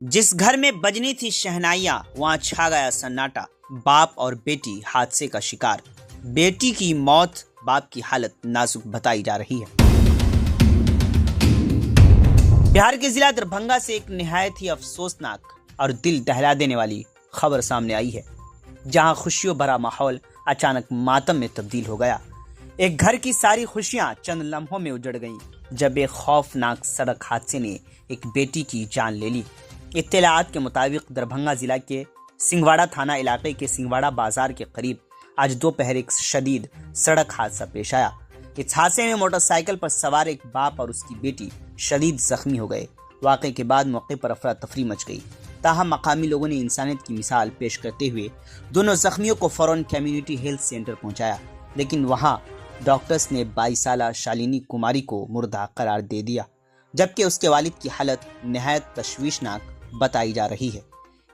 जिस घर में बजनी थी शहनाइयां वहां छा गया सन्नाटा। बाप और बेटी हादसे का शिकार। बेटी की मौत, बाप की हालत नाजुक बताई जा रही है। बिहार के जिला दरभंगा से एक निहायत ही अफसोसनाक और दिल दहला देने वाली खबर सामने आई है, जहां खुशियों भरा माहौल अचानक मातम में तब्दील हो गया। एक घर की सारी खुशियां चंद लम्हों में उजड़ गईं, जब एक खौफनाक सड़क हादसे ने एक बेटी की जान ले ली। इत्तलाआत के मुताबिक दरभंगा जिला के सिंहवाड़ा थाना इलाके के सिंहवाड़ा बाजार के करीब आज दोपहर एक शदीद सड़क हादसा पेश आया। इस हादसे में मोटरसाइकिल पर सवार एक बाप और उसकी बेटी शदीद जख्मी हो गए। वाक़े के बाद मौके पर अफरा तफरी मच गई। ताहम मकामी लोगों ने इंसानियत की मिसाल पेश करते हुए दोनों जख्मियों को फौरन कम्युनिटी हेल्थ सेंटर पहुंचाया, लेकिन वहां डॉक्टर्स ने 22 साला शालिनी कुमारी को मुर्दा करार दे दिया, जबकि उसके वालिद की हालत निहायत तशवीशनाक बताई जा रही है।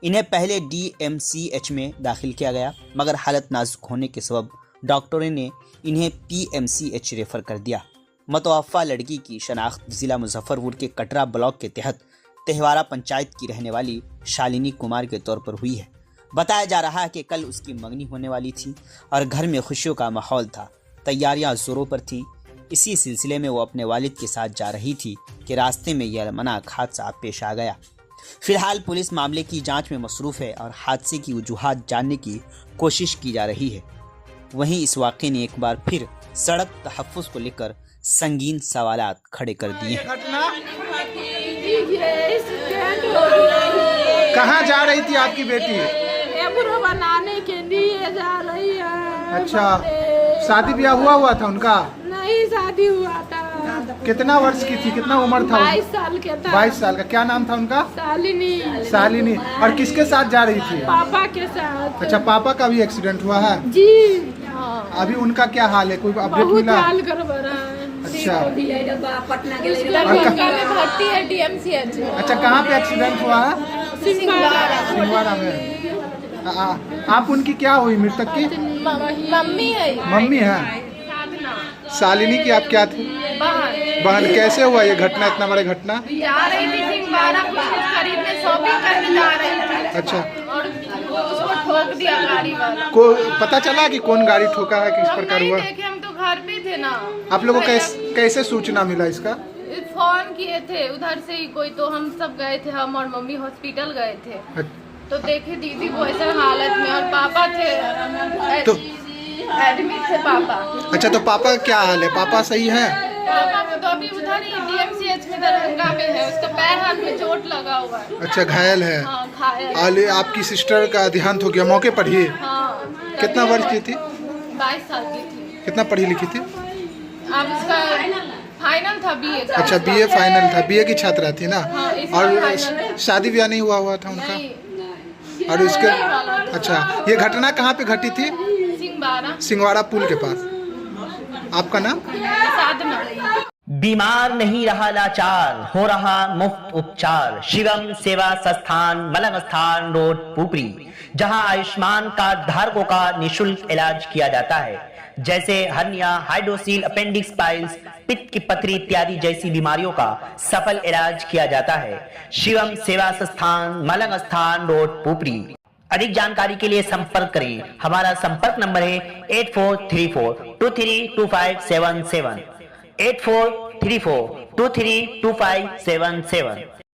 इन्हें पहले DMCH में दाखिल किया गया, मगर हालत नाजुक होने के सबब डॉक्टरों ने इन्हें PMCH रेफर कर दिया। मतवफ़ा लड़की की शनाख्त जिला मुजफ्फरपुर के कटरा ब्लॉक के तहत तेहवारा पंचायत की रहने वाली शालिनी कुमार के तौर पर हुई है। बताया जा रहा है कि कल उसकी मंगनी होने वाली थी और घर में खुशियों का माहौल था, तैयारियां जोरों पर थी। इसी सिलसिले में वो अपने वालिद के साथ जा रही थी कि रास्ते में यह अलमनाक हादसा पेश आ गया। फिलहाल पुलिस मामले की जांच में मसरूफ है और हादसे की वजूहात जानने की कोशिश की जा रही है। वहीं इस वाक़े ने एक बार फिर सड़क तहफ़्फ़ुज़ को लेकर संगीन सवालात खड़े कर दिए हैं। कहाँ जा रही थी आपकी बेटी? एब्रो बनाने के लिए जा रही है। अच्छा, शादी ब्याह हुआ था उनका? नहीं, शादी हुआ था। कितना वर्ष की थी, कितना उम्र था? 22 साल के था। 22 साल का। क्या नाम था उनका? शालिनी। शालिनी। और किसके साथ जा रही थी? पापा के साथ। अच्छा, पापा का भी एक्सीडेंट हुआ है? जी हाँ। अभी उनका क्या हाल है, कोई अपडेट बहुत मिला? हाल गड़बड़ है। अच्छा, दरभंगा में भर्ती है DMCH में। अच्छा, कहाँ पे एक्सीडेंट हुआ है? सिंहवाड़ा में। आप उनकी क्या हुई मृतक की? मम्मी है। मम्मी है। शालिनी की आप क्या थी? बहन। कैसे हुआ ये घटना, इतना बड़ा घटना? जा रही थी सिंहवाड़ा कुछ खरीदने, शॉपिंग करने जा रही थी। अच्छा, और उसको ठोक दिया गाड़ी वाला। को पता चला कि कौन गाड़ी ठोका है, किस हम प्रकार नहीं हुआ? देखे, हम तो घर पे थे ना। आप लोगों को कैसे सूचना मिला इसका? फोन किए थे उधर से ही कोई, तो हम सब गए थे, हम और मम्मी हॉस्पिटल गए थे। तो देखे दीदी को ऐसे हालत में, और पापा थे तो एडमिट थे पापा। अच्छा, तो पापा का क्या हाल है? पापा सही है? पापा को तो अभी उधर ही DMCH में दरभंगा में है। उसका पैर हाथ में चोट लगा हुआ है। अच्छा, घायल है। हाँ, घायल। आपकी सिस्टर का देहांत हो गया मौके पर ही? हाँ। कितना वर्ष की थी? 22 साल की थी। कितना पढ़ी लिखी थी? अब उसका फाइनल था BA का। अच्छा, BA फाइनल था। BA की छात्रा थी ना? हाँ, इसका और फाइनल। शादी ब्याह नहीं हुआ था उनका? नहीं। और उसके अच्छा, ये घटना कहाँ पे घटी थी? सिंहवाड़ा पुल के पास। आपका नाम? साधना। बीमार नहीं रहा लाचार, हो रहा मुफ्त उपचार। शिवम सेवा संस्थान, मलंग स्थान रोड, पुपरी, जहां आयुष्मान कार्ड धारकों का निशुल्क इलाज किया जाता है, जैसे हर्निया, हाइड्रोसील, अपेंडिक्स, पाइल्स, पित्त की पथरी इत्यादि जैसी बीमारियों का सफल इलाज किया जाता है। शिवम सेवा संस्थान, मलंग स्थान रोड, पुपरी। अधिक जानकारी के लिए संपर्क करें। हमारा संपर्क नंबर है 8434232577, 8434232577।